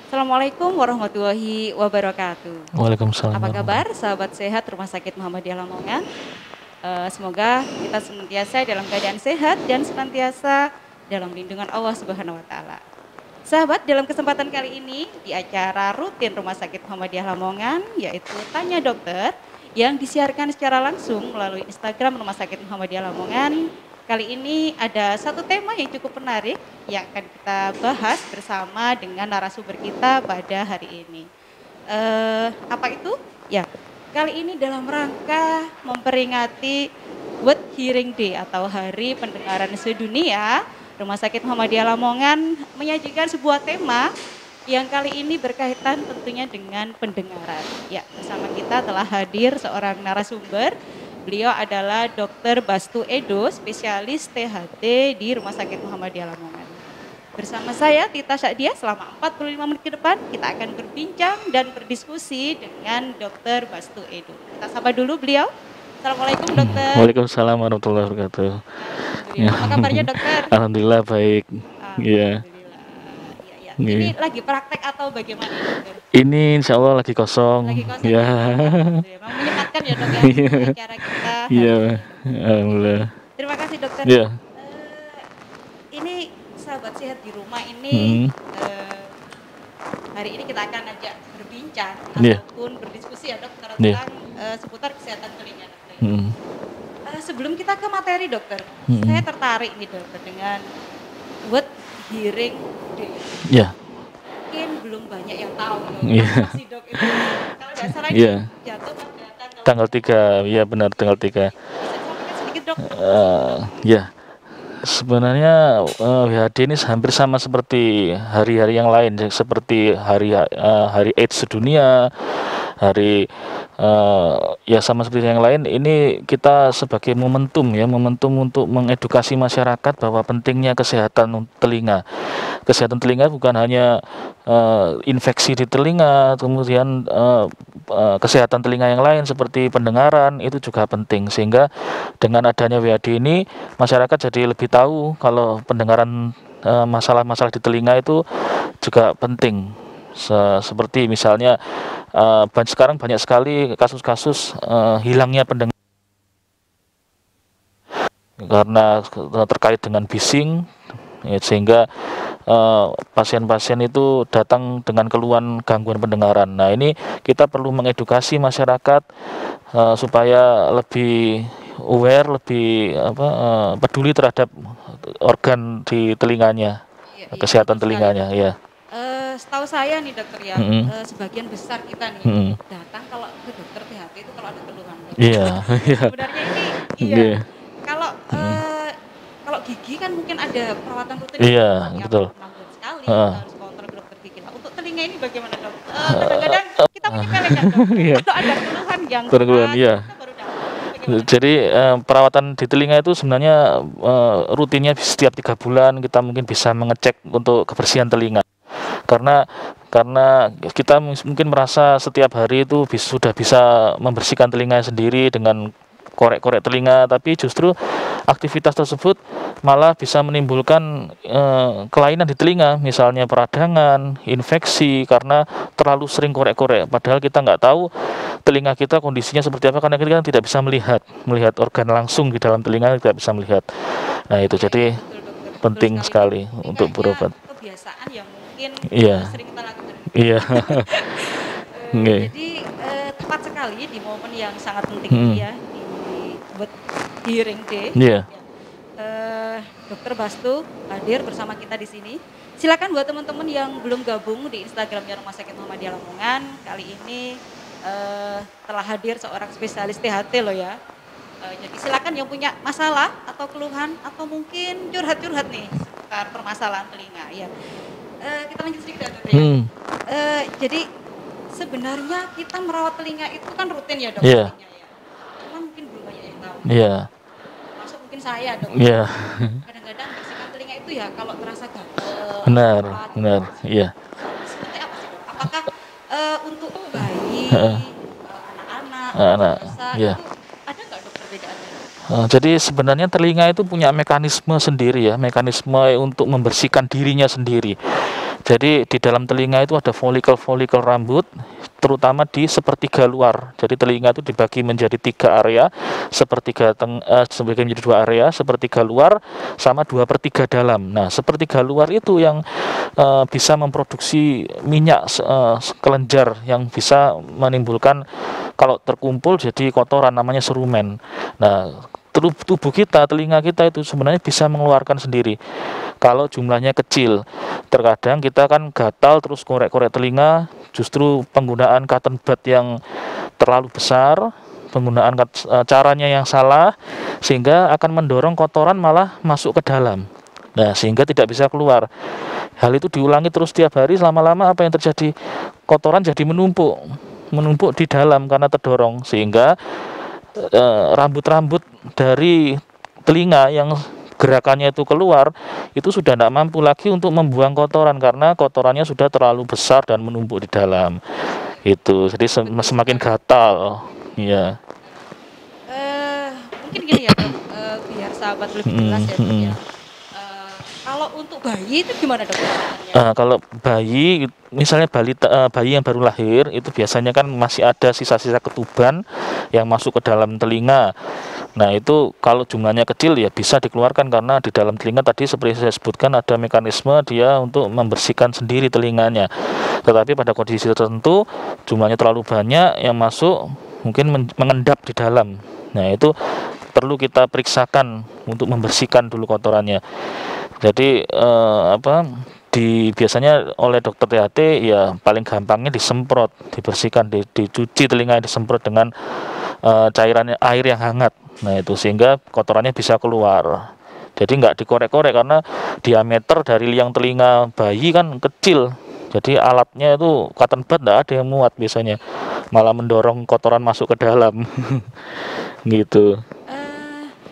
Assalamualaikum warahmatullahi wabarakatuh. Waalaikumsalam Apa kabar warahmatullahi. sahabat sehat Rumah Sakit Muhammadiyah Lamongan? Semoga kita senantiasa dalam keadaan sehat dan senantiasa dalam lindungan Allah Subhanahu wa taala. Sahabat, dalam kesempatan kali ini di acara rutin Rumah Sakit Muhammadiyah Lamongan yaitu Tanya Dokter yang disiarkan secara langsung melalui Instagram Rumah Sakit Muhammadiyah Lamongan. Kali ini ada satu tema yang cukup menarik yang akan kita bahas bersama dengan narasumber kita pada hari ini. Apa itu? Ya, kali ini dalam rangka memperingati World Hearing Day atau Hari Pendengaran Sedunia, Rumah Sakit Muhammadiyah Lamongan menyajikan sebuah tema yang kali ini berkaitan tentunya dengan pendengaran. Ya, bersama kita telah hadir seorang narasumber. Beliau adalah Dr. Bastu Edo, spesialis THT di Rumah Sakit Muhammadiyah Lamongan. Bersama saya Tita Syakdia selama 45 menit ke depan kita akan berbincang dan berdiskusi dengan Dr. Bastu Edo. Kita sapa dulu beliau. Assalamualaikum dokter. Waalaikumsalam warahmatullahi wabarakatuh. Ya. Alhamdulillah. Apa kabarnya dokter? Alhamdulillah baik. Ya. Alhamdulillah. Ya. Ya. Ini lagi praktek atau bagaimana dokter? Ini insya Allah lagi kosong. Lagi kosong. Ya. Memang menyempatkan ya dok ya acara kita. Iya. Alhamdulillah. Terima kasih dokter. Ya. Ini sahabat sehat di rumah ini hari ini kita akan ajak berbincang ataupun berdiskusi ya dok tentang seputar kesehatan telinga. Sebelum kita ke materi dokter, saya tertarik nih dokter dengan World Hearing Day. Ya. Mungkin belum banyak yang tahu dok. Iya. Apa sih dok itu? Kalau nggak salah ini jatuh pada tanggal 3, ya benar tanggal 3. Bisa disampaikan sedikit dok? Ya. Sebenarnya WHD ini hampir sama seperti hari-hari yang lain, seperti hari AIDS sedunia, hari ya sama seperti yang lain. Ini kita sebagai momentum untuk mengedukasi masyarakat bahwa pentingnya kesehatan telinga. Kesehatan telinga bukan hanya infeksi di telinga, kemudian kesehatan telinga yang lain seperti pendengaran itu juga penting. Sehingga dengan adanya WHD ini masyarakat jadi lebih tahu kalau pendengaran masalah-masalah di telinga itu juga penting. Seperti misalnya sekarang banyak sekali kasus-kasus hilangnya pendengaran karena terkait dengan bising, sehingga pasien-pasien itu datang dengan keluhan gangguan pendengaran. Nah, ini kita perlu mengedukasi masyarakat supaya lebih aware, lebih peduli terhadap organ di telinganya, kesehatan telinganya. Ya. Setahu saya nih dokter ya, sebagian besar kita nih datang kalau ke dokter THT itu kalau ada keluhan. Iya. Sebenarnya ini kalau gigi kan mungkin ada perawatan rutin. Iya, betul. 6 bulan sekali harus kontrol ke dokter gigi. Nah, untuk telinga ini bagaimana dok? Kadang-kadang kita menyepelekan dok. Kalau ada keluhan yang berat, iya. Jadi perawatan di telinga itu sebenarnya rutinnya setiap 3 bulan kita mungkin bisa mengecek untuk kebersihan telinga. Karena kita mungkin merasa setiap hari itu sudah bisa membersihkan telinga sendiri dengan korek-korek telinga, tapi justru aktivitas tersebut malah bisa menimbulkan kelainan di telinga, misalnya peradangan, infeksi karena terlalu sering korek-korek. Padahal kita nggak tahu telinga kita kondisinya seperti apa karena kita tidak bisa melihat organ langsung di dalam telinga, tidak bisa melihat. Nah itu jadi penting sekali untuk berobat. Kebiasaan yang mungkin sering kita lakukan. Iya. Jadi tepat sekali di momen yang sangat penting ini ya di World Hearing Day. Dokter Bastu hadir bersama kita di sini. Silakan buat teman-teman yang belum gabung di Instagramnya Rumah Sakit Muhammadiyah Lamongan, kali ini telah hadir seorang spesialis THT loh ya. Jadi silakan yang punya masalah atau keluhan atau mungkin curhat-curhat nih seputar permasalahan telinga ya. Kita lanjut sedikit ya dokter ya. Jadi sebenarnya kita merawat telinga itu kan rutin ya dok. Iya. Cuman mungkin belum banyak yang tahu. Iya. Masuk mungkin saya dok. Iya. Kadang-kadang bersihkan telinga itu ya kalau terasa gatel. Benar. Iya. Seperti apa sih dok? Apakah untuk bayi, anak-anak, iya. ada nggak dok perbedaannya? Jadi sebenarnya telinga itu punya mekanisme sendiri ya, mekanisme untuk membersihkan dirinya sendiri. Jadi di dalam telinga itu ada folikel-folikel rambut, terutama di sepertiga luar. Jadi telinga itu dibagi menjadi 3 area, sebagian menjadi 2 area, sepertiga luar sama 2/3 dalam. Nah, sepertiga luar itu yang bisa memproduksi minyak kelenjar yang bisa menimbulkan, kalau terkumpul jadi kotoran, namanya serumen. Nah, tubuh kita, telinga kita itu sebenarnya bisa mengeluarkan sendiri kalau jumlahnya kecil. Terkadang kita kan gatal terus korek-korek telinga, justru penggunaan cotton bud yang terlalu besar, penggunaan caranya yang salah, sehingga akan mendorong kotoran malah masuk ke dalam. Nah, sehingga tidak bisa keluar. Hal itu diulangi terus tiap hari, lama-lama apa yang terjadi? Kotoran jadi menumpuk di dalam karena terdorong, sehingga rambut-rambut dari telinga yang gerakannya itu keluar, itu sudah tidak mampu lagi untuk membuang kotoran karena kotorannya sudah terlalu besar dan menumpuk di dalam. Itu jadi semakin gatal. Ya. Mungkin gini ya dok, biar sahabat lebih jelas ya dok ya. Kalau untuk bayi itu gimana dok? Kalau bayi, misalnya bayi yang baru lahir, itu biasanya kan masih ada sisa-sisa ketuban yang masuk ke dalam telinga. Nah, itu kalau jumlahnya kecil ya bisa dikeluarkan, karena di dalam telinga tadi seperti saya sebutkan ada mekanisme dia untuk membersihkan sendiri telinganya. Tetapi pada kondisi tertentu jumlahnya terlalu banyak yang masuk, mungkin mengendap di dalam. Nah, itu perlu kita periksakan untuk membersihkan dulu kotorannya. Jadi biasanya oleh dokter THT ya paling gampangnya disemprot, dibersihkan, dicuci telinga, disemprot dengan cairan air yang hangat. Nah, itu sehingga kotorannya bisa keluar. Jadi nggak dikorek-korek karena diameter dari liang telinga bayi kan kecil. Jadi alatnya itu cotton bud nggak ada yang muat biasanya, malah mendorong kotoran masuk ke dalam. Gitu.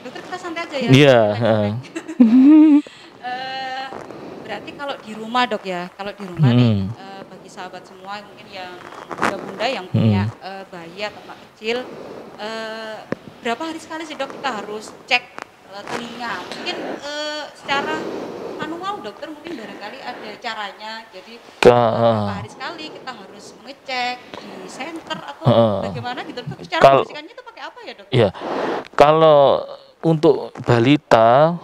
Dokter kita santai aja ya. Iya. Berarti kalau di rumah dok ya, kalau di rumah nih bagi sahabat semua mungkin yang bunda-bunda yang punya bayi atau anak kecil, berapa hari sekali sih dok kita harus cek telinga? Mungkin secara manual dokter mungkin barangkali ada caranya. Jadi berapa hari sekali kita harus mengecek di center atau bagaimana gitu dok? Cara membersihkannya itu pakai apa ya dok? Iya, kalau untuk balita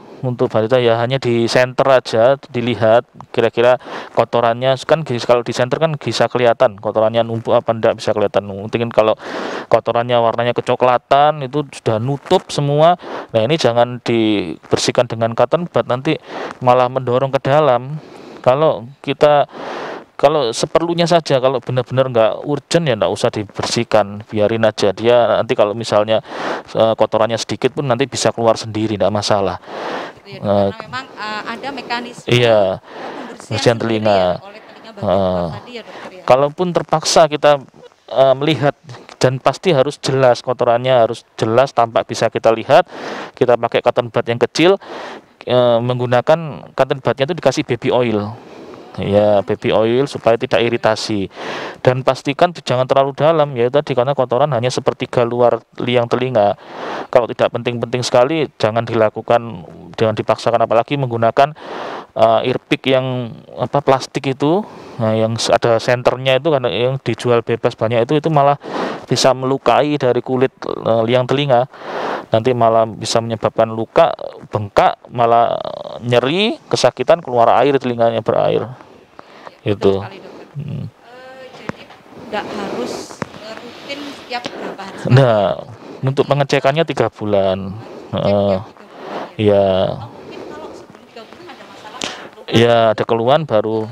ya hanya di center aja dilihat kira-kira kotorannya kan. Kalau di center kan bisa kelihatan kotorannya numpuk apa enggak, bisa kelihatan. Mungkin kalau kotorannya warnanya kecoklatan itu sudah nutup semua. Nah, ini jangan dibersihkan dengan cotton bud, nanti malah mendorong ke dalam. Kalau seperlunya saja, kalau benar-benar nggak urgent ya nggak usah dibersihkan, biarin aja. Dia nanti kalau misalnya kotorannya sedikit pun nanti bisa keluar sendiri, nggak masalah. Gitu ya, karena memang ada mekanisme pembersihan telinga. oleh telinga bagian tadi ya dokter ya. Kalaupun terpaksa kita melihat, dan pasti harus jelas, kotorannya harus jelas, tampak bisa kita lihat, kita pakai cotton bud yang kecil, menggunakan cotton budnya itu dikasih baby oil. Ya, baby oil supaya tidak iritasi, dan pastikan jangan terlalu dalam ya tadi, karena kotoran hanya sepertiga luar liang telinga. Kalau tidak penting-penting sekali jangan dilakukan, jangan dipaksakan, apalagi menggunakan earpick yang plastik itu, yang ada senternya itu, karena yang dijual bebas banyak itu malah bisa melukai dari kulit liang telinga, nanti malah bisa menyebabkan luka, bengkak, malah nyeri, kesakitan, keluar air, telinganya berair. Itu. Jadi nggak harus rutin setiap berapa hari sekali? Nah, untuk pengecekannya 3 bulan. Iya. Mungkin kalau sebelum 3 bulan ada masalah? Ya, ada keluhan baru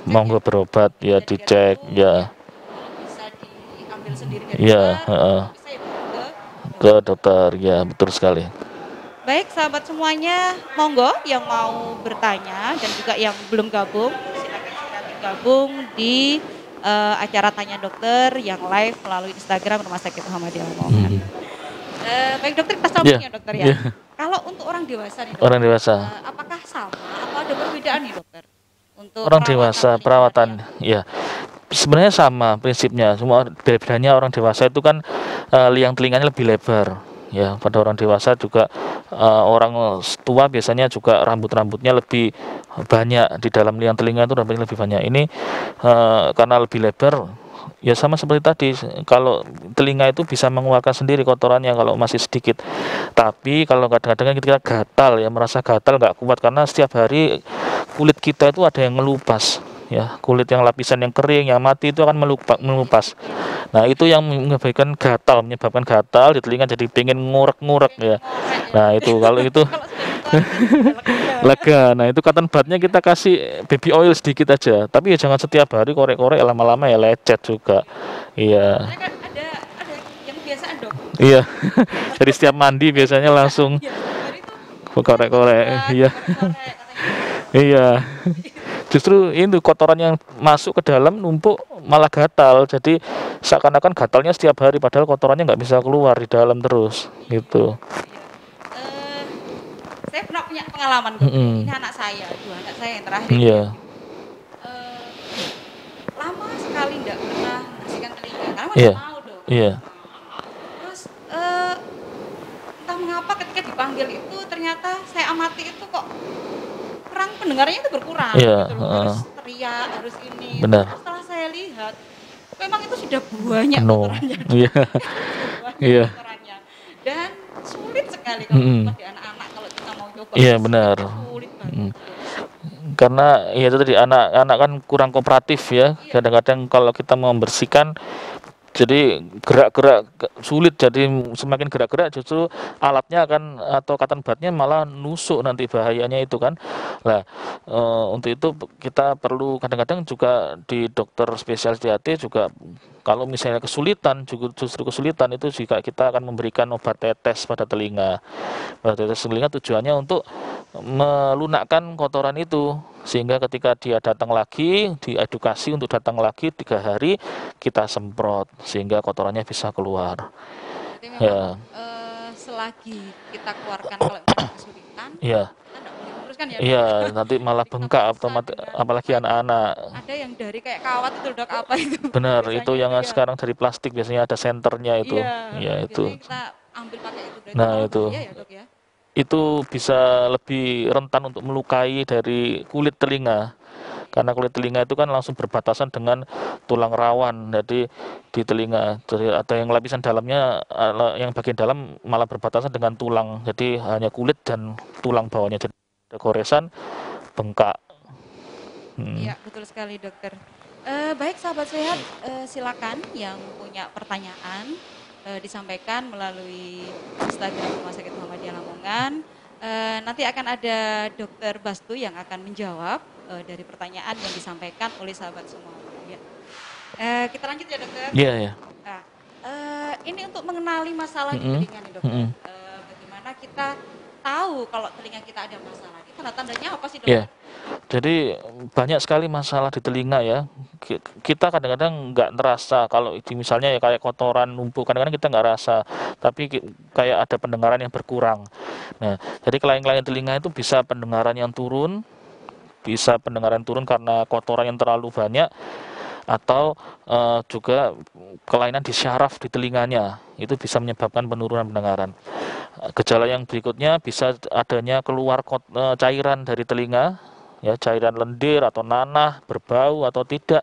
monggo berobat ya, dicek ya. Bisa diambil sendiri dari bisa ke dokter ya, betul sekali. Baik sahabat semuanya, monggo yang mau bertanya dan juga yang belum gabung, silakan gabung di acara Tanya Dokter yang live melalui Instagram Rumah Sakit Muhammadiyah Lamongan. Baik dokter, kita sambung ya dokter ya. Kalau untuk orang dewasa nih dokter, orang dewasa, apakah sama atau ada perbedaan nih dokter? Untuk orang dewasa perawatan ya sebenarnya sama prinsipnya, cuma bedanya orang dewasa itu kan liang telinganya lebih lebar. ya. Pada orang dewasa juga orang tua biasanya juga rambutnya lebih banyak di dalam liang telinga, itu rambutnya lebih banyak. Ini karena lebih lebar, ya sama seperti tadi. Kalau telinga itu bisa mengeluarkan sendiri kotorannya kalau masih sedikit. Tapi kalau kadang-kadang kita gatal, ya merasa gatal nggak kuat, karena setiap hari kulit kita itu ada yang ngelupas, ya. Kulit yang lapisan yang kering yang mati itu akan melupas. Nah, itu yang menyebabkan gatal di telinga, jadi pengen ngurek-ngurek, ya. Ngorek ya Nah, dok ya. itu kalau itu Kalau sudah dibanting sudah lega. lega. Nah, itu cotton budnya kita kasih baby oil sedikit aja, tapi ya jangan setiap hari korek-korek, lama-lama ya lecet juga. Iya. Soalnya kan ada yang kebiasaan dok. Iya. Jadi setiap mandi biasanya langsung Ya setiap hari tuh korek-korek. Iya. korek katanya gitu. Iya. Justru itu kotoran yang masuk ke dalam numpuk malah gatal. Jadi seakan-akan gatalnya setiap hari, padahal kotorannya nggak bisa keluar di dalam terus gitu. Iya. Eh, saya pernah punya pengalaman dok. Ini anak saya, dua anak saya yang terakhir ini Iya. ya. Eh, lama sekali nggak pernah membersihkan telinga karena nggak Iya. mau dok. Iya. Terus entah mengapa ketika dipanggil itu ternyata saya amati itu kok kurang, pendengarannya itu berkurang Iya. gitu loh. Harus teriak, harus ini. Benar. Terus setelah saya lihat, memang itu sudah banyak Penuh. kotorannya. Iya. Sudah banyak Iya. kotorannya. Dan sulit sekali kalau pada anak-anak kalau kita mau coba Iya, bersihkan benar. itu sulit banget. Mm. Karena ya itu tadi, anak-anak kan kurang kooperatif, ya. Kadang-kadang kalau kita mau membersihkan, jadi gerak-gerak sulit, jadi semakin gerak-gerak justru alatnya akan, atau cotton budnya malah nusuk, nanti bahayanya itu kan. Nah, untuk itu kita perlu kadang-kadang juga di dokter spesialis THT juga, kalau misalnya kesulitan, justru kesulitan itu juga kita akan memberikan obat tetes pada telinga. Obat tetes telinga tujuannya untuk melunakkan kotoran itu, sehingga ketika dia datang lagi, diedukasi untuk datang lagi 3 hari, kita semprot sehingga kotorannya bisa keluar. Jadi Ya. memang selagi kita keluarkan kalau memang kesulitan, Iya. kita nggak boleh teruskan ya dok. Iya, nanti malah Jadi kita bengkak periksa otomatis, dengan apalagi baik. anak-anak. Ada yang dari kayak kawat itu dok, apa itu Benar, itu biasanya yang itu ya. sekarang dari plastik, biasanya ada senternya itu. Iya, Ya, itu. biasanya kita ambil pakai itu, berarti Nah, malah itu. bahaya ya dok ya. Itu bisa lebih rentan untuk melukai dari kulit telinga. Karena kulit telinga itu kan langsung berbatasan dengan tulang rawan, jadi di telinga, jadi ada yang lapisan dalamnya, yang bagian dalam malah berbatasan dengan tulang, jadi hanya kulit dan tulang bawahnya, jadi ada goresan, bengkak. Iya, betul sekali dokter. Baik sahabat sehat, silakan yang punya pertanyaan disampaikan melalui Instagram Rumah Sakit Muhammadiyah Lamongan. Nanti akan ada Dokter Bastu yang akan menjawab dari pertanyaan yang disampaikan oleh sahabat semua. Ya. Kita lanjut ya dokter. Iya, ya. Nah, ini untuk mengenali masalah di telinga nih dokter. Bagaimana kita tahu kalau telinga kita ada masalah? Ini tanda-tandanya apa sih dokter? Iya. Jadi banyak sekali masalah di telinga, ya. Kita kadang-kadang nggak terasa kalau misalnya ya kayak kotoran numpuk, kadang-kadang kita nggak rasa, tapi kayak ada pendengaran yang berkurang. Nah, jadi kelainan telinga itu bisa pendengaran yang turun, bisa pendengaran turun karena kotoran yang terlalu banyak, atau juga kelainan di syaraf di telinganya, itu bisa menyebabkan penurunan pendengaran. Gejala yang berikutnya bisa adanya keluar cairan dari telinga, ya, cairan lendir atau nanah, berbau atau tidak,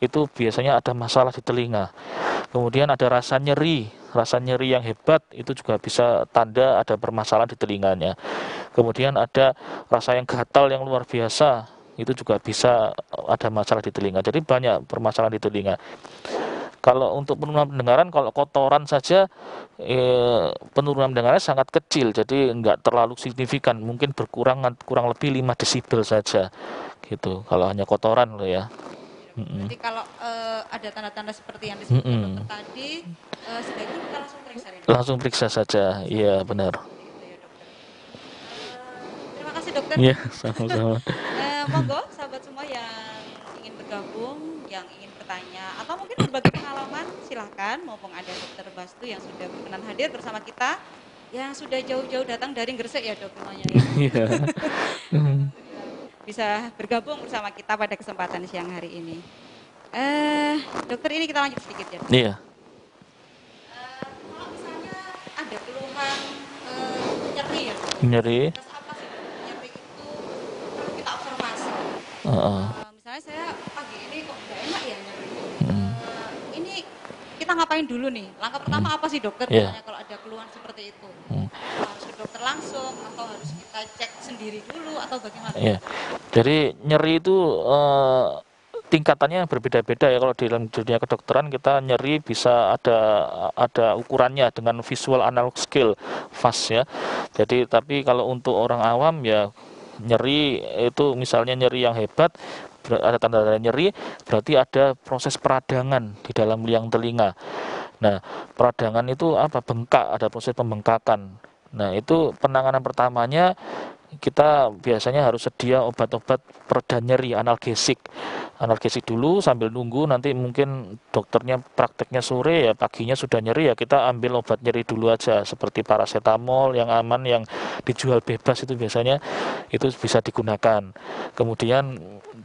itu biasanya ada masalah di telinga. Kemudian ada rasa nyeri yang hebat, itu juga bisa tanda ada permasalahan di telinganya. Kemudian ada rasa yang gatal yang luar biasa, itu juga bisa ada masalah di telinga. Jadi banyak permasalahan di telinga. Kalau untuk penurunan pendengaran, kalau kotoran saja penurunan pendengarannya sangat kecil, jadi nggak terlalu signifikan, mungkin kurang lebih 5 desibel saja, gitu. Kalau hanya kotoran loh, ya. Jadi kalau ada tanda-tanda seperti yang disebutkan dokter tadi, sebaiknya kita langsung periksa ya, dokter. Langsung periksa saja, iya benar. Gitu ya, dokter. Terima kasih dokter. Iya, sama-sama. Monggo sahabat semua yang ingin bergabung, yang ingin bertanya atau mungkin berbagi pengalaman, silahkan. Mumpung ada dokter Bastu yang sudah berkenan hadir bersama kita, yang sudah jauh-jauh datang dari Gresik ya dok namanya ya. Iya. Bisa bergabung bersama kita pada kesempatan siang hari ini. Dokter, ini kita lanjut sedikit ya. Iya. Kalau misalnya ada keluhan Nyeri. Sebatas apa sih dok? Nyeri itu kalau kita observasi. Heeh. Misalnya saya pagi ini kok nggak enak ya nyeri. Mm, Ini kita ngapain dulu nih? Langkah pertama mm, apa sih dokter ya. biasanya kalau ada keluhan seperti itu? Mm, Apa harus ke dokter langsung atau harus kita cek sendiri dulu atau bagaimana? ya. Jadi nyeri itu tingkatannya berbeda-beda ya. Kalau di dalam dunia kedokteran kita nyeri bisa ada ukurannya dengan visual analog scale VAS ya. Jadi tapi kalau untuk orang awam ya nyeri itu misalnya nyeri yang hebat, ada tanda-tanda nyeri berarti ada proses peradangan di dalam liang telinga. Nah, peradangan itu apa? Bengkak, ada proses pembengkakan. Nah, itu penanganan pertamanya kita biasanya harus sedia obat-obat pereda nyeri, analgesik. Analgesik dulu sambil nunggu, nanti mungkin dokternya prakteknya sore ya, paginya sudah nyeri ya kita ambil obat nyeri dulu aja seperti paracetamol yang aman, yang dijual bebas itu biasanya itu bisa digunakan. Kemudian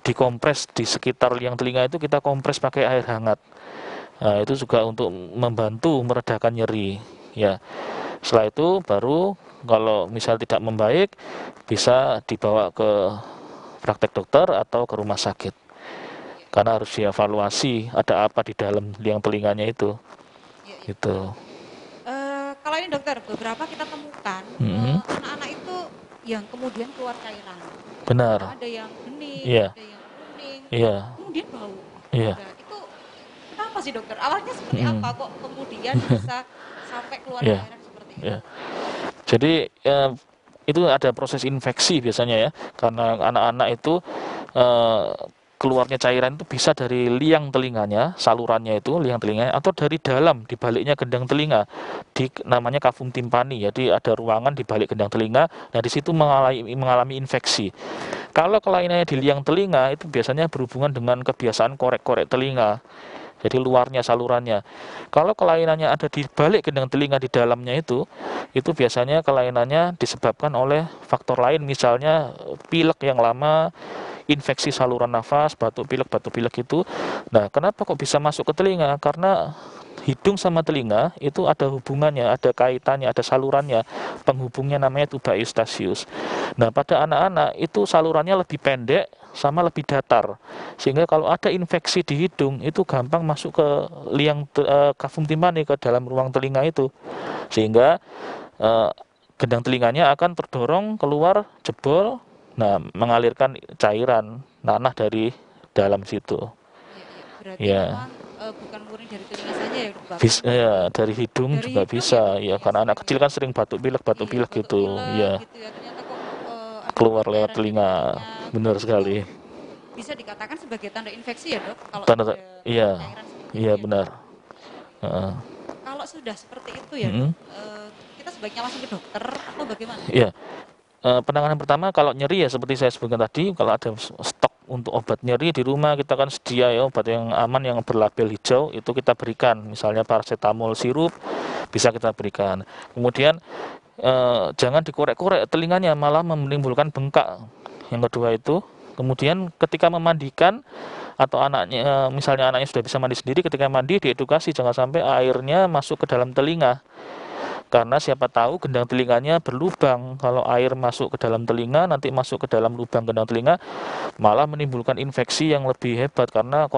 dikompres di sekitar liang telinga itu kita kompres pakai air hangat. Nah, itu juga untuk membantu meredakan nyeri ya. Setelah itu baru kalau misal tidak membaik bisa dibawa ke praktek dokter atau ke rumah sakit. Karena harus dievaluasi ada apa di dalam liang telinganya itu. Iya, iya. Gitu. Kalau ini dokter, beberapa kita temukan Mm-mm. anak-anak itu yang kemudian keluar cairan. Benar. Ada yang bening, Iya. ada yang kuning, Iya. kemudian bau. Iya. Nah, itu kenapa sih dokter? Awalnya seperti Mm. apa kok kemudian bisa sampai keluar Iya. cairan seperti itu? Iya. Jadi itu ada proses infeksi biasanya ya. Karena anak-anak itu eh, keluarnya cairan itu bisa dari liang telinganya, salurannya itu liang telinganya, atau dari dalam di baliknya gendang telinga, di namanya kafum timpani. Jadi ada ruangan di balik gendang telinga. Nah di situ mengalami infeksi. Kalau kelainannya di liang telinga itu biasanya berhubungan dengan kebiasaan korek-korek telinga. Jadi luarnya salurannya. Kalau kelainannya ada di balik gendang telinga di dalamnya itu biasanya kelainannya disebabkan oleh faktor lain, misalnya pilek yang lama, infeksi saluran nafas, batuk pilek itu. Nah, kenapa kok bisa masuk ke telinga? Karena hidung sama telinga itu ada hubungannya, ada kaitannya, ada salurannya. Penghubungnya namanya tuba eustachius. Nah, pada anak-anak itu salurannya lebih pendek sama lebih datar. Sehingga kalau ada infeksi di hidung itu gampang masuk ke liang kafum timpani, ke dalam ruang telinga itu. Sehingga eh, gendang telinganya akan terdorong keluar, jebol, nah mengalirkan cairan nanah dari dalam situ. Iya, iya. Berarti Ya, memang bukan murni dari telinga saja ya, bahkan ya dari hidung dari juga hidung bisa ya dok. ya, Iya karena anak sering kecil lihat. kan sering batuk pilek Iya, batuk gitu pilek ya, gitu ya. Ternyata kok ada keluar keluar lewat cairan di telinga. mulutnya. Benar Berarti itu sekali. bisa dikatakan sebagai tanda infeksi ya dok, kalau Tanda, ada iya, keluar cairan seperti itu iya ya dok. benar. Heeh. Kalau sudah seperti itu ya dok, Mm-mm. kita sebaiknya langsung ke dokter atau bagaimana? Iya. Penanganan pertama kalau nyeri ya seperti saya sebutkan tadi, kalau ada stok untuk obat nyeri di rumah kita kan sedia ya, obat yang aman yang berlabel hijau itu kita berikan, misalnya paracetamol sirup bisa kita berikan. Kemudian jangan dikorek-korek telinganya, malah menimbulkan bengkak. Yang kedua itu, kemudian ketika memandikan atau anaknya misalnya anaknya sudah bisa mandi sendiri, ketika mandi diedukasi jangan sampai airnya masuk ke dalam telinga. Karena siapa tahu gendang telinganya berlubang. Kalau air masuk ke dalam telinga, nanti masuk ke dalam lubang gendang telinga, malah menimbulkan infeksi yang lebih hebat. Karena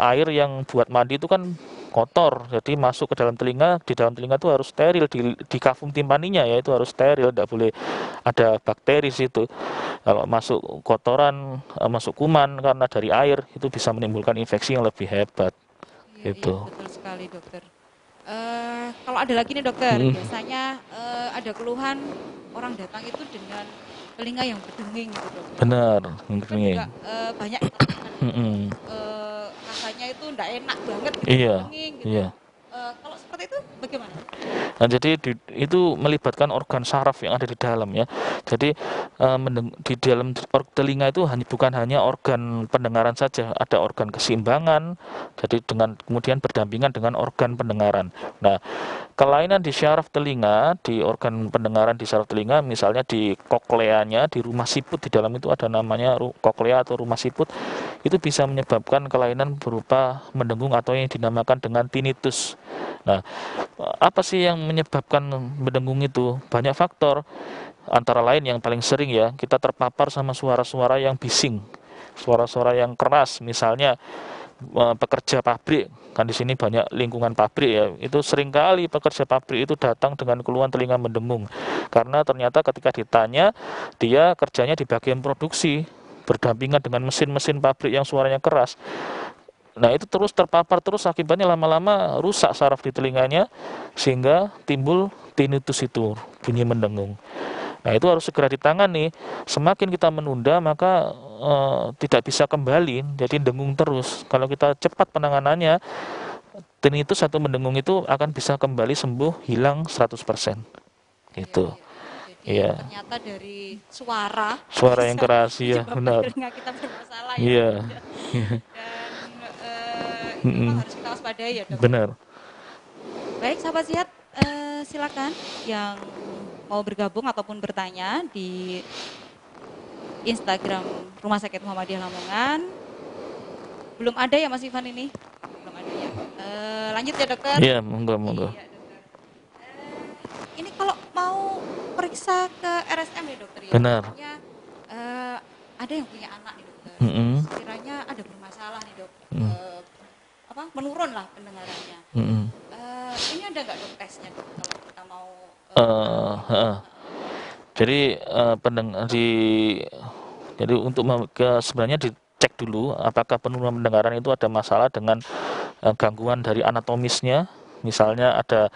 air yang buat mandi itu kan kotor, jadi masuk ke dalam telinga, di dalam telinga itu harus steril, di kafum timpaninya ya itu harus steril, tidak boleh ada bakteri situ. Kalau masuk kotoran, masuk kuman karena dari air, itu bisa menimbulkan infeksi yang lebih hebat. Iya, iya, Gitu. betul sekali dokter. Kalau ada lagi nih dokter, Mm, biasanya ada keluhan orang datang itu dengan telinga yang berdenging gitu dok. benar, Itu kan ini. juga banyak kita temukan gitu. Mm-mm. Rasanya itu enggak enak banget gitu, Iya, berdenging gitu. iya. Kalau seperti itu bagaimana? Nah, jadi itu melibatkan organ saraf yang ada di dalam ya. Jadi di dalam telinga itu bukan hanya organ pendengaran saja, ada organ keseimbangan. Jadi kemudian berdampingan dengan organ pendengaran. Nah, kelainan di syaraf telinga, di organ pendengaran di syaraf telinga, misalnya di kokleanya, di rumah siput di dalam itu ada namanya koklea atau rumah siput. itu bisa menyebabkan kelainan berupa mendengung atau yang dinamakan dengan tinnitus. Nah, apa sih yang menyebabkan mendengung itu? Banyak faktor, antara lain yang paling sering ya, kita terpapar sama suara-suara yang bising, suara-suara yang keras, misalnya pekerja pabrik, kan di sini banyak lingkungan pabrik ya, itu seringkali pekerja pabrik itu datang dengan keluhan telinga mendengung karena ternyata ketika ditanya, dia kerjanya di bagian produksi berdampingan dengan mesin-mesin pabrik yang suaranya keras. Nah, itu terus terpapar terus, akibatnya lama-lama rusak saraf di telinganya sehingga timbul tinnitus, itu bunyi mendengung. Nah, itu harus segera ditangani. Semakin kita menunda, maka tidak bisa kembali, jadi dengung terus. Kalau kita cepat penanganannya, tinnitus atau mendengung itu akan bisa kembali sembuh, hilang 100%. Iya, Gitu. iya. Jadi Iya. ternyata dari suara Suara yang bisa keras, iya, menyebabkan benar. telinga kita bermasalah ya Iya. dok ya. Dan itu memang Mm-mm. harus kita waspadai ya dok ya. Benar. Baik sahabat sehat, silakan yang mau bergabung ataupun bertanya di Instagram Rumah Sakit Muhammadiyah Lamongan. Belum ada ya Mas Ivan ini? Belum ada ya. Lanjut ya dokter. Iya, monggo, monggo. Iya dokter. Ini kalau mau periksa ke RSM ya dokter ya. Benar. Maksudnya, ada yang punya anak nih dokter. Mm-mm. Sekiranya ada bermasalah nih dok. Mm. Menurun lah pendengarannya. Mm-mm. Ini ada nggak dok tesnya dok kalau kita mau? Jadi jadi untuk sebenarnya dicek dulu apakah penurunan pendengaran itu ada masalah dengan gangguan dari anatomisnya, misalnya ada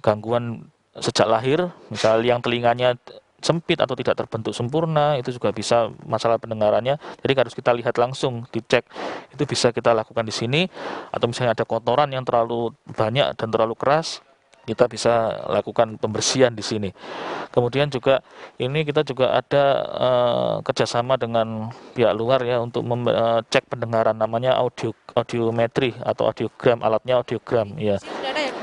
gangguan sejak lahir, misal yang telinganya sempit atau tidak terbentuk sempurna, itu juga bisa masalah pendengarannya. Jadi harus kita lihat langsung, dicek. Itu bisa kita lakukan di sini, atau misalnya ada kotoran yang terlalu banyak dan terlalu keras, kita bisa lakukan pembersihan di sini. Kemudian juga ini kita juga ada kerjasama dengan pihak luar ya untuk cek pendengaran, namanya audiometri atau audiogram, alatnya audiogram ya. Sudah ada ya dok?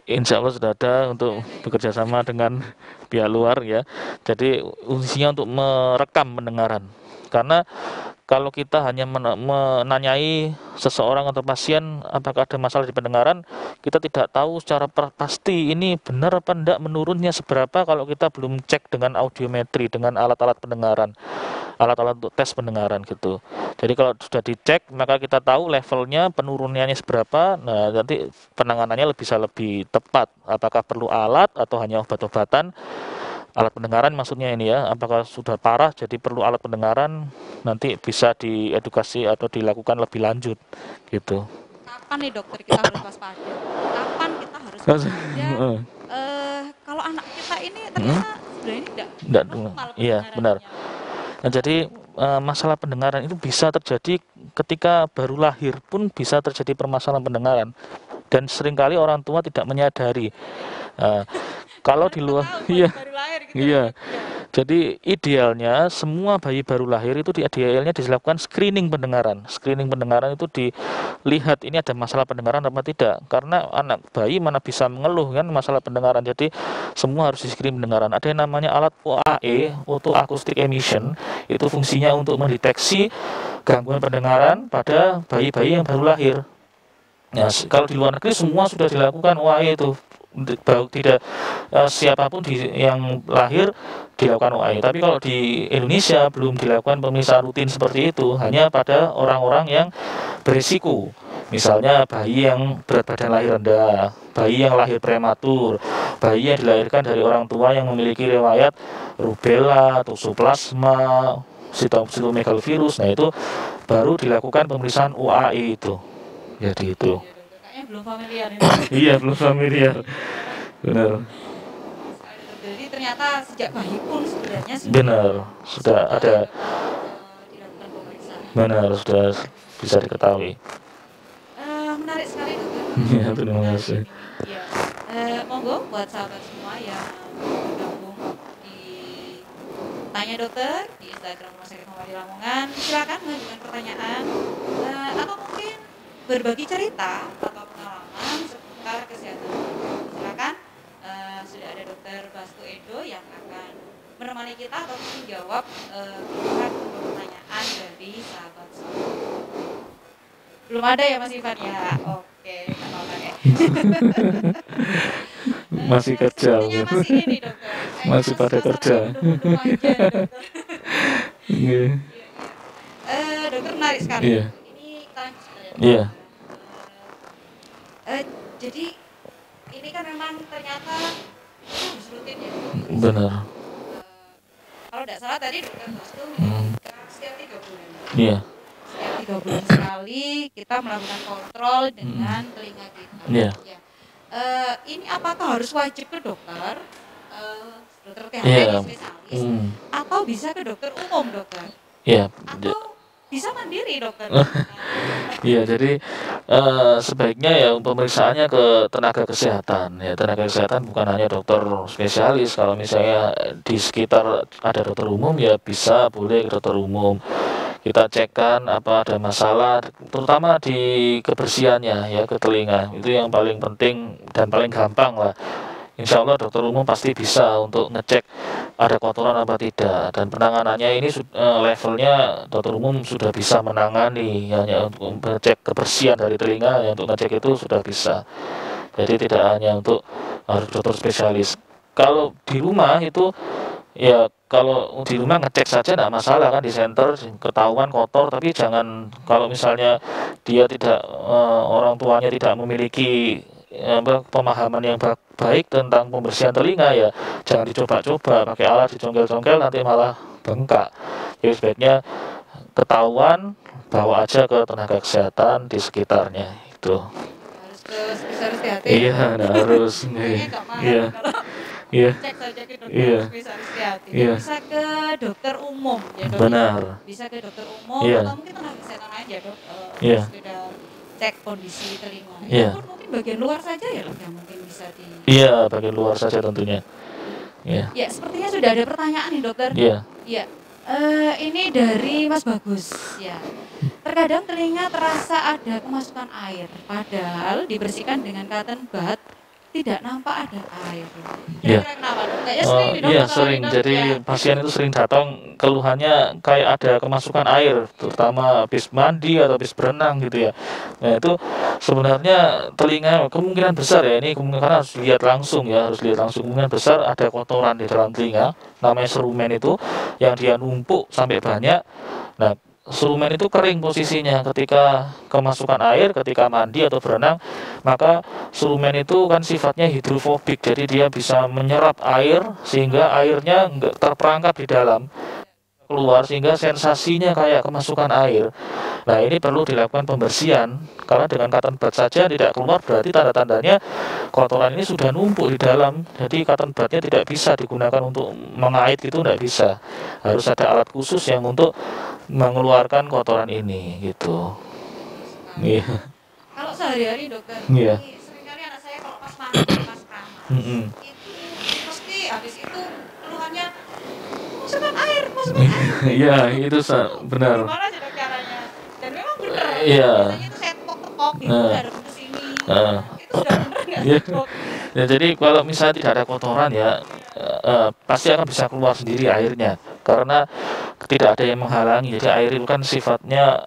Insya Allah sudah ada untuk bekerja sama dengan pihak luar ya. Jadi fungsinya untuk merekam pendengaran. Karena kalau kita hanya menanyai seseorang atau pasien apakah ada masalah di pendengaran, kita tidak tahu secara pasti ini benar apa enggak menurunnya seberapa kalau kita belum cek dengan audiometri, dengan alat-alat pendengaran, alat-alat untuk tes pendengaran gitu. Jadi kalau sudah dicek, maka kita tahu levelnya, penurunannya seberapa. Nah, nanti penanganannya bisa lebih tepat. Apakah perlu alat atau hanya obat-obatan? Alat pendengaran maksudnya ini ya, apakah sudah parah jadi perlu alat pendengaran, nanti bisa diedukasi atau dilakukan lebih lanjut gitu. Kapan nih dokter kita harus waspada? Kapan kita harus waspada? Kalau anak kita ini ternyata sebenarnya tidak normal iya benar. pendengarannya. Nah, jadi masalah pendengaran itu bisa terjadi ketika baru lahir pun bisa terjadi permasalahan pendengaran, dan seringkali orang tua tidak menyadari. Kalau di luar, iya, Baru lahir gitu iya. ya, dok, ya. Jadi idealnya semua bayi baru lahir itu idealnya dilakukan screening pendengaran. Screening pendengaran itu dilihat ini ada masalah pendengaran apa tidak. Karena anak bayi mana bisa mengeluh kan masalah pendengaran. Jadi semua harus di screening pendengaran. Ada yang namanya alat OAE, Auto Acoustic Emission. Itu fungsinya untuk mendeteksi gangguan pendengaran pada bayi-bayi yang baru lahir. Nah, kalau di luar negeri semua sudah dilakukan OAE itu. Tidak siapapun yang lahir dilakukan OAI. Tapi kalau di Indonesia belum dilakukan pemeriksaan rutin seperti itu, hanya pada orang-orang yang berisiko. Misalnya bayi yang berat badan lahir rendah, bayi yang lahir prematur, bayi yang dilahirkan dari orang tua yang memiliki riwayat rubella, toxoplasma, cytomegalovirus. Nah, itu baru dilakukan pemeriksaan OAI itu. Jadi itu. Kayaknya belum familiar ini. Iya, belum familiar. Benar. Jadi ternyata sejak bayi pun sebenarnya Benar, sudah ada. Dilakukan pemeriksaan. Benar, sudah bisa diketahui. Menarik sekali dokter. Iya, terima kasih. Ya. Monggo buat sahabat semua yang bergabung di Tanya Dokter di Instagram Rumah Sakit Muhammadiyah Lamongan, silakan mengajukan pertanyaan atau mungkin berbagi cerita atau pengalaman seputar kesehatan. Silakan, sudah ada Dokter Bastu Edo yang akan menemani kita atau menjawab beberapa pertanyaan dari sahabat semua. Belum ada ya Mas Ivan ya? Oke, nggak apa-apa deh. Masih kerja Sepertinya mungkin. masih ini dokter. Kayaknya Masih masih pada suasananya kerja. mendung-mendung aja nih dokter. Iya. Iya, iya. Dokter menarik sekali Iya. itu. Ini kita lanjut sebentar ya dokter Iya, ya. Jadi ini kan memang ternyata kita harus rutin ya pemeriksaan. benar. Kalau tidak salah tadi dokter Bos itu Hmm. menyebutkan setiap 3 bulan. Iya. Setiap 3 bulan sekali kita melakukan kontrol Hmm. dengan telinga kita. Iya. Ya. Ini apakah harus wajib ke dokter, dokter THT nih Iya. spesialis, Hmm. atau bisa ke dokter umum dokter, Iya. atau bisa mandiri dokter? Iya, jadi sebaiknya ya pemeriksaannya ke tenaga kesehatan. Ya, tenaga kesehatan bukan hanya dokter spesialis. Kalau misalnya di sekitar ada dokter umum ya bisa boleh ke dokter umum. Kita cekkan apa ada masalah, terutama di kebersihannya ya ke telinga. Itu yang paling penting dan paling gampang lah. Insya Allah dokter umum pasti bisa untuk ngecek ada kotoran apa tidak, dan penanganannya ini levelnya dokter umum sudah bisa menangani hanya untuk ngecek kebersihan dari telinga, ya untuk ngecek itu sudah bisa. Jadi tidak hanya untuk harus dokter spesialis. Kalau di rumah itu ya kalau di rumah ngecek saja tidak masalah kan, di center ketahuan kotor, tapi jangan kalau misalnya dia tidak orang tuanya tidak memiliki pemahaman yang baik tentang pembersihan telinga, ya jangan dicoba-coba pakai alat dicongkel-congkel nanti malah bengkak. Jadi sebaiknya ketahuan bawa aja ke tenaga kesehatan di sekitarnya itu. Harus ke spesialis THT ya Iya, dokter? nah harus. Kayaknya nggak mahal Iya, nih kalau iya, cek saja ke dokter iya, spesialis THT. Dan iya, bisa ke dokter umum ya dok ya? benar. Bisa ke dokter umum Iya, atau mungkin tenaga kesehatan aja dok, iya, sekedar cek kondisi telinga. Itu iya, pun mungkin bagian luar saja ya dok yang mungkin bisa di... iya, bagian luar saja tentunya. Iya, Ya sepertinya sudah ada pertanyaan nih dokter. iya, Ya, ini dari Mas Bagus ya. Terkadang telinga terasa ada kemasukan air, padahal dibersihkan dengan cotton bud tidak nampak ada air. iya. Kira-kira kenapa dok? Kayaknya sering nih dok Iya masalah sering. ini dok Jadi ya. pasien itu sering datang keluhannya kayak ada kemasukan air, terutama habis mandi atau habis berenang gitu ya. Nah itu sebenarnya telinga kemungkinan besar ya, ini kemungkinan harus lihat langsung ya, harus lihat langsung, kemungkinan besar ada kotoran di dalam telinga, namanya serumen itu, yang dia numpuk sampai banyak. Nah, serumen itu kering posisinya ketika kemasukan air, ketika mandi atau berenang, maka serumen itu kan sifatnya hidrofobik, jadi dia bisa menyerap air sehingga airnya nggak terperangkap di dalam, keluar sehingga sensasinya kayak kemasukan air. Nah ini perlu dilakukan pembersihan, karena dengan cotton bud saja tidak keluar berarti tanda-tandanya kotoran ini sudah numpuk di dalam. Jadi cotton budnya tidak bisa digunakan untuk mengait, itu tidak bisa, harus ada alat khusus yang untuk mengeluarkan kotoran ini gitu. Betul sekali. Iya. Kalau sehari-hari dokter, Iya. ini seringkali anak saya kalau pas mandi, pas keramas, Mm-mm. itu pasti habis itu keluhannya masukkan air, masukkan air. Iya itu benar. Gimana sih dok caranya? Dan memang benar. Iya. Biasanya itu saya tepok-tepok gitu, Nah, hadap ke sini. nah, Itu sudah benar nggak iya. sih dok? Ya, jadi kalau misalnya tidak ada kotoran ya pasti akan bisa keluar sendiri airnya, karena tidak ada yang menghalangi. Jadi air itu kan sifatnya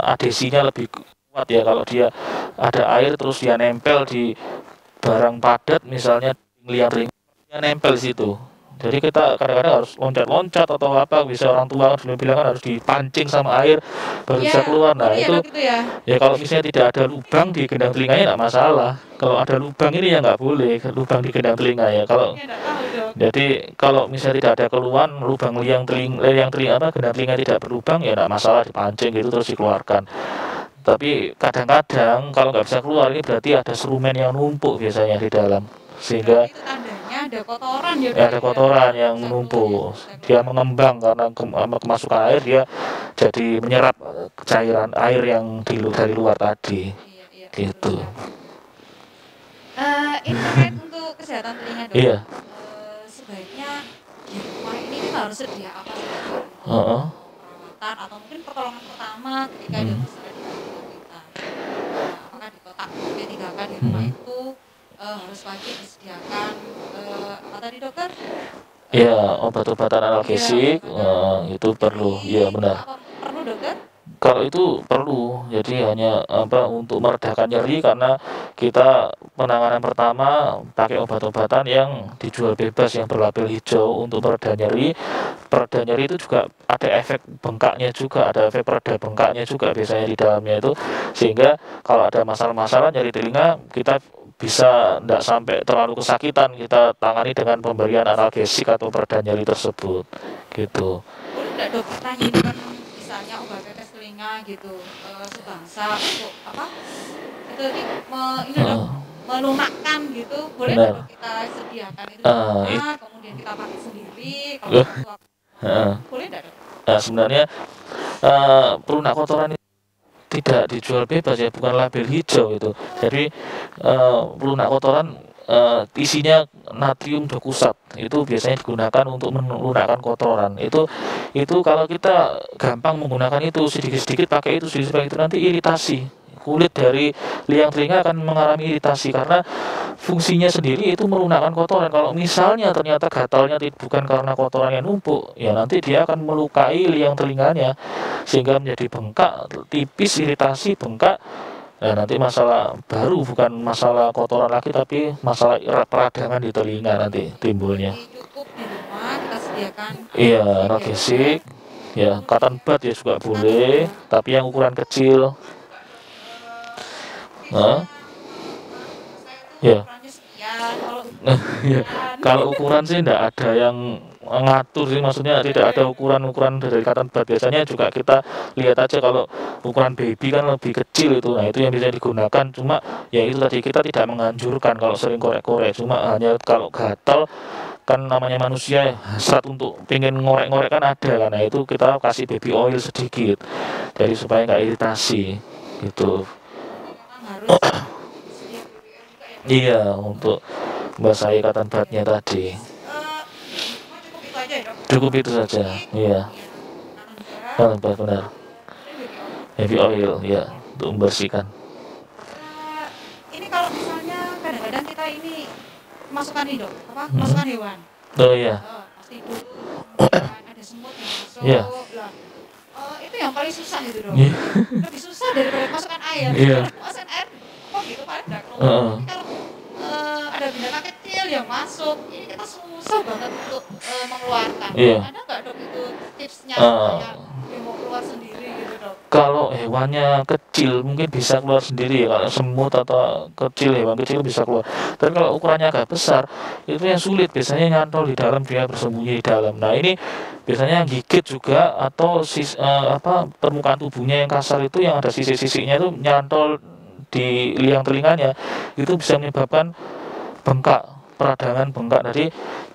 adesinya lebih kuat ya, kalau dia ada air terus dia nempel di barang padat misalnya liang ring, dia nempel di situ. Jadi kita kadang-kadang harus loncat-loncat atau apa, bisa orang tua kan dulu bilang kan harus dipancing sama air baru bisa Iya, keluar. Nah ngeri ya itu dok itu ya. ya kalau misalnya tidak ada lubang di gendang telinganya tidak masalah. Kalau ada lubang ini ya nggak boleh, lubang di gendang telinga ya. Kalau Ini nggak tahu dok. jadi kalau misalnya tidak ada keluhan, lubang liang telinga apa gendang telinga tidak berlubang ya tidak masalah, dipancing gitu terus dikeluarkan. Tapi kadang-kadang kalau nggak bisa keluar ini berarti ada serumen yang numpuk biasanya di dalam, sehingga Berarti itu tandanya ada kotoran ya ya dok ada ya. kotoran yang Bisa keluar ya, menumpuk. bisa Dia keluar. mengembang karena kemasukan air, dia jadi menyerap cairan air yang dari luar tadi Iya, iya, betul gitu. sekali. Ini terkait untuk kesehatan telinga dok. Iya. Sebaiknya di rumah ini kita harus sedia apa sih dok untuk Heeh. perawatan atau mungkin pertolongan pertama ketika ada Hmm. masalah di telinga kita. Apakah di kotak P3K di rumah Hmm. itu harus wajib disediakan apa tadi dokter? Ya, obat-obatan Iya, analgesik obat-obatan itu perlu. Iya nyeri benar. apa perlu dokter? Kalau itu perlu, jadi hanya apa untuk meredakan nyeri karena kita penanganan pertama pakai obat-obatan yang dijual bebas yang berlabel hijau untuk pereda nyeri. Pereda nyeri itu juga ada efek bengkaknya juga, ada efek pereda bengkaknya juga biasanya di dalamnya itu, sehingga kalau ada masalah-masalah nyeri telinga kita bisa tidak sampai terlalu kesakitan, kita tangani dengan pemberian analgesik atau pereda nyeri tersebut gitu. Boleh nggak dok kita nyimpen misalnya obat tetes telinga gitu sebangsa untuk apa? Itu ini dok Heeh, melunakkan gitu. Boleh nggak benar. dok kita sediakan itu di It rumah, kemudian kita pakai sendiri kalau orang tua heeh. boleh nggak dok? Nah, sebenarnya pelunak kotoran itu tidak dijual bebas ya, bukan label hijau itu. Jadi pelunak kotoran isinya natrium dokusat itu biasanya digunakan untuk melunakkan kotoran. Itu kalau kita gampang menggunakan itu sedikit-sedikit pakai itu sedikit itu nanti iritasi. Kulit dari liang telinga akan mengalami iritasi karena fungsinya sendiri itu melunakkan kotoran. Kalau misalnya ternyata gatalnya bukan karena kotoran yang numpuk, ya nanti dia akan melukai liang telinganya sehingga menjadi bengkak, tipis, iritasi, bengkak. Nah, nanti masalah baru bukan masalah kotoran lagi tapi masalah peradangan di telinga nanti timbulnya. Jadi cukup di rumah kita sediakan Iya, analgesik analgesik, ya kemudian cotton bud ya juga kata boleh, obat tapi yang ukuran kecil. Nah, misalnya saya tuh ya. ukurannya sekian kalau Ya, sekian kalau ukuran sih tidak ada yang ngatur sih, maksudnya tidak ada ukuran-ukuran dari cotton bud. Biasanya juga kita lihat aja kalau ukuran baby kan lebih kecil itu, nah itu yang bisa digunakan. Cuma ya itu tadi kita tidak menganjurkan kalau sering korek-korek, cuma hanya kalau gatal kan namanya manusia ya, hasrat untuk pengen ngorek-ngorek kan ada kan, nah itu kita kasih baby oil sedikit, jadi supaya nggak iritasi gitu. jadi memang harus sedia BBM juga ya dok ya. Iya, untuk membasahi cotton budnya tadi. Di rumah cukup itu aja ya dok, Cukup itu saja, analgesik iya. kemudian cotton bud Cotton bud benar. kemudian baby oil. Heavy oil, ya, untuk membersihkan. Eh, ini kalau misalnya kadang-kadang kita ini kemasukan nih dok apa Hmm. kemasukan hewan Oh iya, pas tidur kemudian ada semut yang iya, masuk lah. Itu yang paling susah itu dok, iya, lebih susah daripada kemasukan air. iya, Kalau kemasukan air kok gitu paling nggak keluar, heeh, tapi kalau ada binatang kecil yang masuk ini kita susah banget untuk mengeluarkan. iya. Ada nggak dok itu tipsnya Eh, supaya dia mau keluar sendiri gitu dok? Kalau hewannya kecil mungkin bisa keluar sendiri ya, kalau semut atau kecil, hewan kecil bisa keluar. Tapi kalau ukurannya agak besar, itu yang sulit, biasanya nyantol di dalam, dia bersembunyi di dalam. Nah ini biasanya gigit juga atau apa permukaan tubuhnya yang kasar itu yang ada sisi-sisinya itu nyantol di liang telinganya, itu bisa menyebabkan bengkak, peradangan bengkak. Jadi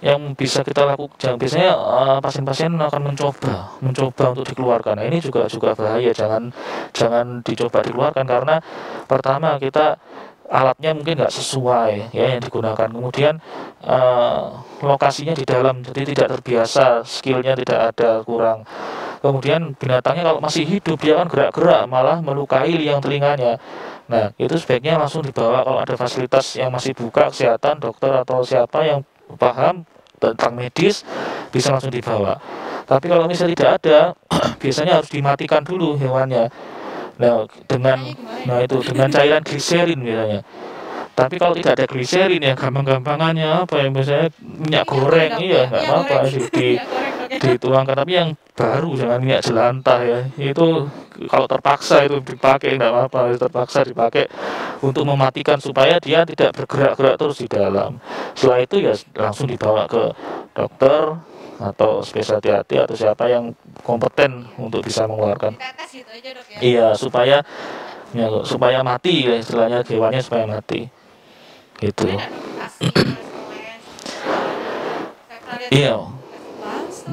yang bisa kita lakukan biasanya pasien-pasien akan mencoba untuk dikeluarkan. Nah, ini juga bahaya, jangan jangan dicoba dikeluarkan karena pertama kita alatnya mungkin nggak sesuai ya yang digunakan, kemudian eh, lokasinya di dalam jadi tidak terbiasa, skillnya tidak ada, kurang. Kemudian binatangnya kalau masih hidup dia kan gerak-gerak malah melukai liang telinganya. Nah, itu sebaiknya langsung dibawa kalau ada fasilitas yang masih buka, kesehatan, dokter atau siapa yang paham tentang medis bisa langsung dibawa. Tapi kalau misalnya tidak ada, biasanya harus dimatikan dulu hewannya. Nah, Caranya dengan gimana ya nah dok? itu dengan cairan gliserin biasanya. Tapi kalau tidak ada gliserin ya gampang-gampangannya apa yang biasanya minyak Minyak goreng goreng, dok iya ya, nggak minyak apa-apa goreng di minyak goreng dok ya. dituangkan, tapi yang baru, jangan minyak jelantah ya, itu kalau terpaksa itu dipakai nggak apa-apa, terpaksa dipakai untuk mematikan supaya dia tidak bergerak-gerak terus di dalam. Setelah itu ya langsung dibawa ke dokter atau spesialis hati atau siapa yang kompeten Iya, untuk bisa mengeluarkan. ditetes gitu aja dok ya. Iya, supaya mati ya, istilahnya hewannya supaya mati gitu. Boleh nggak dok dikasih oles-oles saya pernah lihat Iya. dikasih balsem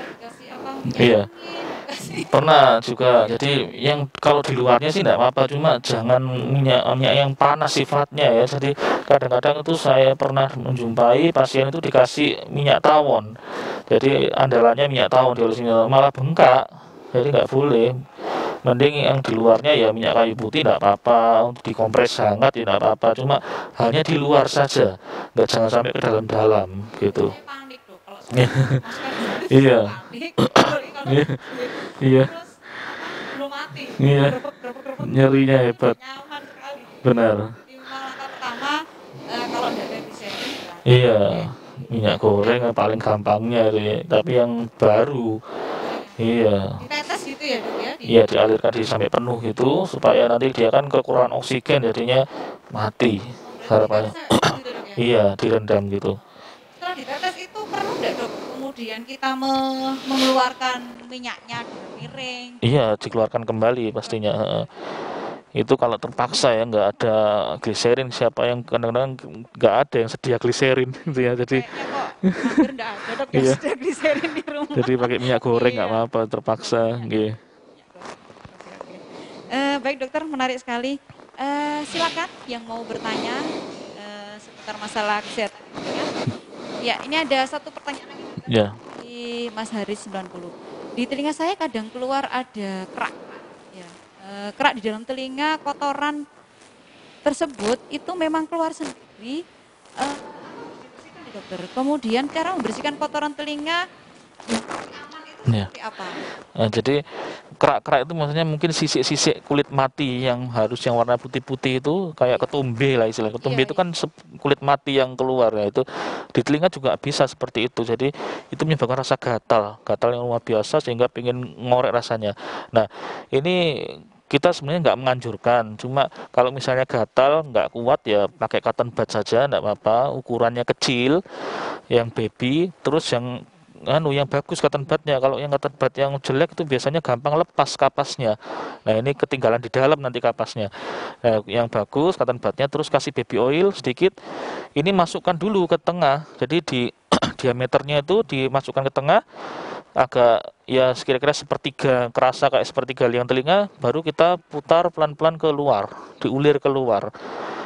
dikasih apa minyak Iya, angin dikasih pernah juga. Jadi yang kalau di luarnya sih enggak apa-apa, cuma jangan minyak minyak yang panas sifatnya ya. Jadi kadang-kadang itu saya pernah menjumpai pasien itu dikasih minyak tawon. Jadi andalannya minyak tawon, diolesi malah bengkak. Jadi nggak boleh. Mending yang di luarnya ya minyak kayu putih nggak apa-apa, untuk dikompres hangat ya nggak apa-apa. Cuma hanya di luar saja, nggak, jangan sampai ke dalam-dalam gitu. saya panik dok kalau soal masukan baru saya Iya, panik apalagi kalau iya, iya, terus apa Iya, Gerepek-gerepek nyerinya hebat. nyaman sekali. Benar. Jadi memang langkah pertama kalau tidak ada glycerin berarti Iya, pakai minyak minyak goreng yang paling goreng. gampangnya itu ya, tapi yang baru. Minyak goreng yang baru. Iya. Ditetes gitu ya dok ya di. Iya, dialirkan sampai penuh itu supaya nanti dia kan kekurangan oksigen jadinya mati Oh berarti harapannya. ditetesnya gitu dok ya. Iya, direndam gitu. Setelah ditetes itu perlu nggak dok? Kemudian kita mengeluarkan minyaknya dalam piring, Iya, dikeluarkan kembali pastinya. keluarkan Heeh. kembali. Itu kalau terpaksa ya nggak ada gliserin, siapa yang kadang-kadang nggak ada yang sedia gliserin gitu ya. Jadi Kayaknya kok hampir nggak ada dok yang iya, sudah gliserin di rumah. jadi pakai minyak goreng nggak Iya, apa-apa terpaksa. minyak Gitu. minyak goreng. Oke oke. Baik dokter, menarik sekali. Silakan yang mau bertanya seputar masalah kesehatan ini ya. Ya, ini ada satu pertanyaan lagi dokter Ya, di Mas Haris 90. Di telinga saya kadang keluar ada kerak. Ya, kerak di dalam telinga, kotoran tersebut itu memang keluar sendiri. Atau harus dibersihkan nih dokter. Kemudian cara membersihkan kotoran telinga yang paling aman itu ya. seperti apa? Jadi kerak-kerak itu maksudnya mungkin sisik-sisik kulit mati yang harus yang warna putih-putih itu kayak Iya, ketumbe lah istilahnya. iya, Ketumbe itu iya. kan kulit mati yang keluar ya itu di telinga juga bisa seperti itu. Jadi itu menyebabkan rasa gatal, gatal yang luar biasa sehingga pengen ngorek rasanya. Nah, ini kita sebenarnya nggak menganjurkan, cuma kalau misalnya gatal nggak kuat ya pakai cotton bud saja, nggak apa-apa. Ukurannya kecil, yang baby, terus yang bagus cotton budnya. Kalau yang cotton bud yang jelek itu biasanya gampang lepas kapasnya. Nah ini ketinggalan di dalam nanti kapasnya. Nah, yang bagus cotton budnya, terus kasih baby oil sedikit. Ini masukkan dulu ke tengah. Jadi di diameternya itu dimasukkan ke tengah, agak ya kira-kira sepertiga, kerasa kayak sepertiga liang telinga, baru kita putar pelan-pelan keluar, diulir keluar.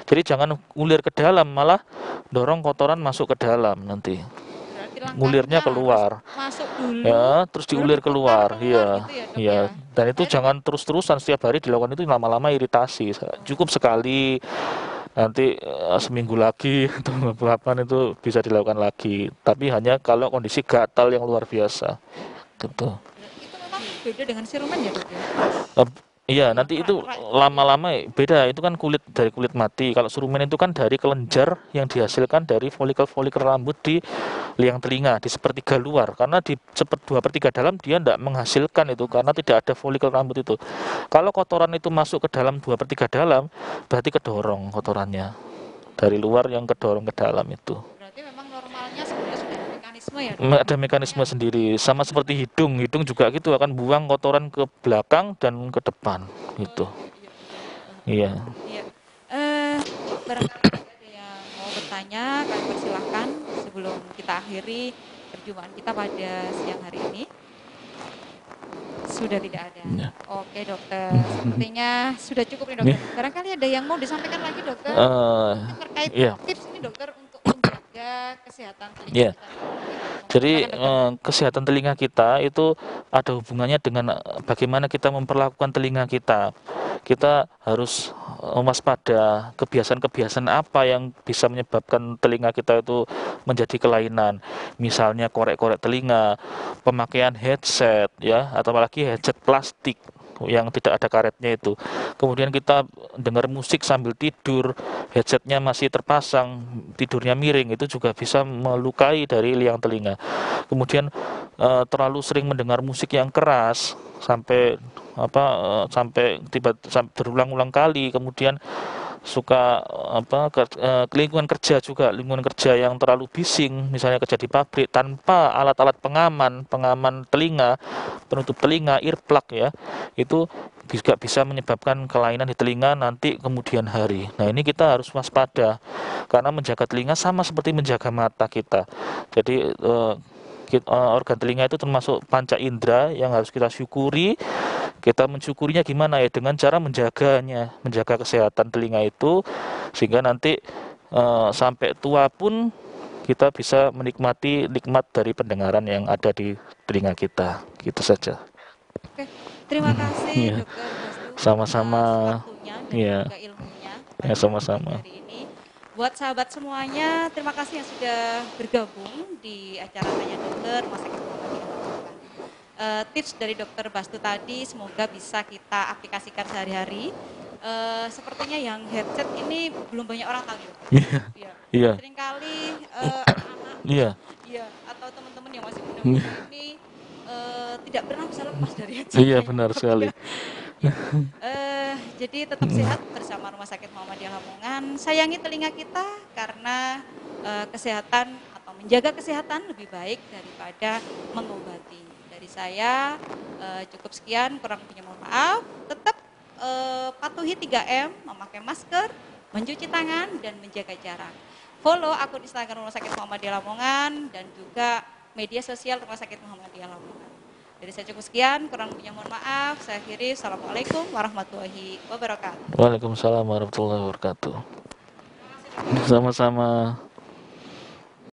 Jadi jangan ulir ke dalam, malah dorong kotoran masuk ke dalam nanti. Berarti Ngulirnya langkahnya harus keluar masuk dulu, ya, terus baru diulir diputar keluar. keluar Iya, gitu ya dok iya. ya. Dan itu Saya jangan terus-terusan setiap hari dilakukan, itu lama-lama iritasi. Cukup sekali, nanti seminggu lagi atau beberapa itu bisa dilakukan lagi, tapi hanya kalau kondisi gatal yang luar biasa gitu. itu memang beda dengan siruman ya dok ya. Eh, iya, Yang nanti itu kerak-kerak itu tadi. lama-lama beda. Itu kan kulit dari kulit mati. Kalau surumen itu kan dari kelenjar yang dihasilkan dari folikel-folikel rambut di liang telinga, di sepertiga luar. Karena di dua per tiga dalam dia tidak menghasilkan itu karena tidak ada folikel rambut itu. Kalau kotoran itu masuk ke dalam dua per tiga dalam, berarti kedorong kotorannya dari luar yang kedorong ke dalam itu. Berarti memang normalnya sebenarnya sudah ada mekanisme ya dok. Ada mekanisme sendiri, sama seperti hidung. Hidung juga gitu akan buang kotoran ke belakang dan ke depan Oh gitu. iya iya betul. Iya. Iya. Eh barangkali masih ada yang mau bertanya, kami persilahkan sebelum kita akhiri perjumpaan kita pada siang hari ini. Sudah tidak ada. Ya. Oke dokter, sepertinya sudah cukup nih dokter. Nih, Barangkali ada yang mau disampaikan lagi dokter, eh mungkin terkait iya, tips ini dokter untuk menjaga kesehatan telinga iya. kita nih dokter. Jadi Silakan dokter. kesehatan telinga kita itu ada hubungannya dengan bagaimana kita memperlakukan telinga kita. Kita harus waspada kebiasaan-kebiasaan apa yang bisa menyebabkan telinga kita itu menjadi kelainan. Misalnya korek-korek telinga, pemakaian headset ya, atau apalagi headset plastik yang tidak ada karetnya itu. Kemudian kita dengar musik sambil tidur, headsetnya masih terpasang, tidurnya miring, itu juga bisa melukai dari liang telinga. Kemudian terlalu sering mendengar musik yang keras sampai sampai berulang-ulang kali, kemudian suka lingkungan kerja yang terlalu bising, misalnya kerja di pabrik tanpa alat-alat pengaman telinga, penutup telinga, earplug ya, itu juga bisa menyebabkan kelainan di telinga nanti kemudian hari. Nah ini kita harus waspada karena menjaga telinga sama seperti menjaga mata kita. Jadi organ telinga itu termasuk panca indera yang harus kita syukuri. Kita mensyukurinya gimana ya? Dengan cara menjaganya, menjaga kesehatan telinga itu, sehingga nanti sampai tua pun kita bisa menikmati nikmat dari pendengaran yang ada di telinga kita. Gitu saja. Oke, terima kasih Iya, dokter Bastu sama-sama. atas waktunya dan Iya, juga ilmunya ya pada pagi sama-sama. hari ini. Buat sahabat semuanya, terima kasih yang sudah bergabung di acara Tanya Dokter Masa Muhammadiyah. tips dari Dokter Bastu tadi semoga bisa kita aplikasikan sehari-hari. Sepertinya yang headset ini belum banyak orang tahu ya, Pak. Iya, Iya. iya, Seringkali anak-anak iya, ya atau teman-teman yang masih muda-muda ini tidak pernah bisa lepas dari iya headsetnya ya, benar Prof sekali. ya. Ya. Jadi tetap sehat bersama Rumah Sakit Muhammadiyah Lamongan. Sayangi telinga kita karena kesehatan atau menjaga kesehatan lebih baik daripada mengobati. Dari saya cukup sekian, kurang lebihnya mohon maaf. Tetap patuhi 3M, memakai masker, mencuci tangan dan menjaga jarak. Follow akun Instagram Rumah Sakit Muhammadiyah Lamongan dan juga media sosial Rumah Sakit Muhammadiyah Lamongan. Dari saya cukup sekian, kurang lebihnya mohon maaf. Saya akhiri, Assalamualaikum warahmatullahi wabarakatuh. Waalaikumsalam warahmatullahi wabarakatuh. Sama-sama.